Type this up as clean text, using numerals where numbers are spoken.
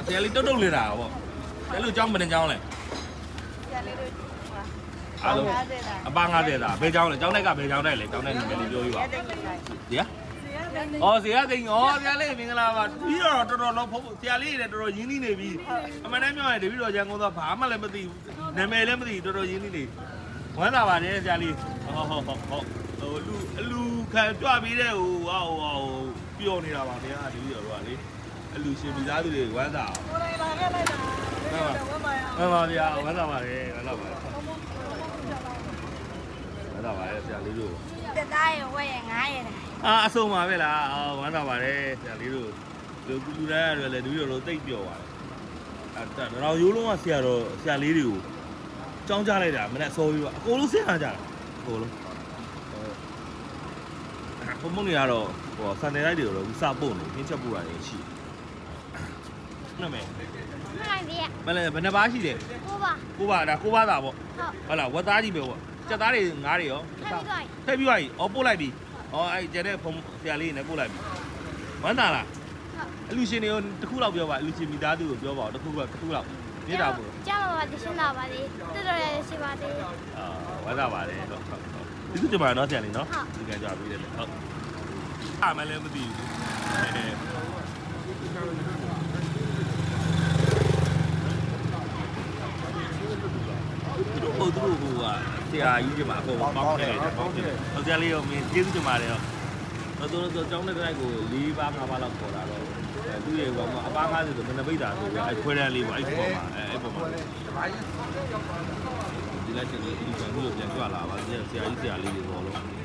ဆရာလေးတုတ်တုတ်လေးတာပေါ့အဲ့လိုကြောင်းမတင်ကြောင်းလဲ ဆရာလေးတို့ အားလုံးအပ50တာဘယ်ကြောင်းလဲကြောင်းလိုက်ကဘယ်ကြောင်းတိုက်လဲကြောင်းတဲ့နာမည်လေးပြောပြပါ ရတဲ့ကြီးလိုက် ဒီကဆရာသိန်းဆရာလေးမင်္ဂလာပါပြီးတော့တော်တော်လုံးဖုန်းဆရာလေးလည်းတော်တော်ရင်းနှီးနေပြီအမှန်တမ်းပြောရင်တပည့်တော်ရန်ကုန်သားဘာမှလည်းမသိဘူးနာမည်လည်းမသိတော်တော်ရင်းနှီးနေဝမ်းသာပါတယ်ဆရာလေးဟုတ်အလူခံကြွပြီးတဲ့ဟိုပြောနေတာပါခင်ဗျာတပည့်တော်တို့ကလေအလူရှင်မိသားစုတွေဝမ်းသာအောင် ကိုယ်တိုင်လာခဲ့လိုက်တာမှန်ပါဗျာဝမ်းသာပါတယ်ဝမ်းသာပါတယ်ဝမ်းသာပါတယ်ဆရာလေးတို့ တက်သားရဝဲရ9ရတာ အဆုံးပါပဲလားဝမ်းသာပါတယ်ဆရာလေးတို့လူတိုင်းရတယ်လေတပည့်တော်တို့တိတ်ပြောပါတယ်တော်ရိုးလုံးကဆရာလေးတွေကိုကြောင်းကြလိုက်တာမနေ့စောပြီးတော့အကုန်လုံးဆင်းလာကြတာအကုန်လုံးဘုံမုံတွေကတော့စံနေလိုက်တွေတော့စပုတ်နေခင်းချက်ပူတာတွေရှိနာမည် မိုင်းပြ မလဲဘယ်နှပါရှိတယ် ကိုပါ ကိုပါဒါကိုပါသားပေါ့ ဟုတ် ဟုတ်လားဝက်သားကြီးပဲပေါ့စက်သားတွေငါးတွေရော ထပ်ပြီးသွားပြီ ထည့်ပြီးသွားပြီပို့လိုက်ပြီအဲ့ကျန်တဲ့ဖုံဆရာလေးနဲ့ပို့လိုက်ပြီဝမ်းသာလား ဟုတ် အလူရှင်တွေကိုတစ်ခုလောက်ပြောပါအလူရှင်မိသားစုကိုပြောပါတစ်ခုလောက်မြေတာပို့ ကြောက်ပါတရှင်းလာပါလေတော်တော်လေးရှိပါသေး ဝမ်းသာပါတယ်ဟုတ်ဒီစုကြမှာနော်ဆရာလေးနော်ဒီကကြပြီးတယ်ဟုတ်အားမလည်းမသိဘူးသူတို့ကဆရာကြီးကမှာအကုန်ပေါင်းတယ်ပေါင်းတယ်ဆရာလေးရောမင်းကျေးဇူးတင်ပါတယ်တော့တို့ကျောင်းတဲ့တိုင်းကို4ပါး5ပါးလောက်ခေါ်တာတော့သူ့ရဲ့ကအပား50ဆိုမနှပိတ်တာဆိုပြီးခွဲတန်းလေးပေါ့အဲ့ပေါ်မှာအဲ့ပေါ်မှာဒီလက်ချင်းလေးဒီကံလို့ပြန်ကြွလာပါဆရာကြီးဆရာလေးတွေပေါ်လို့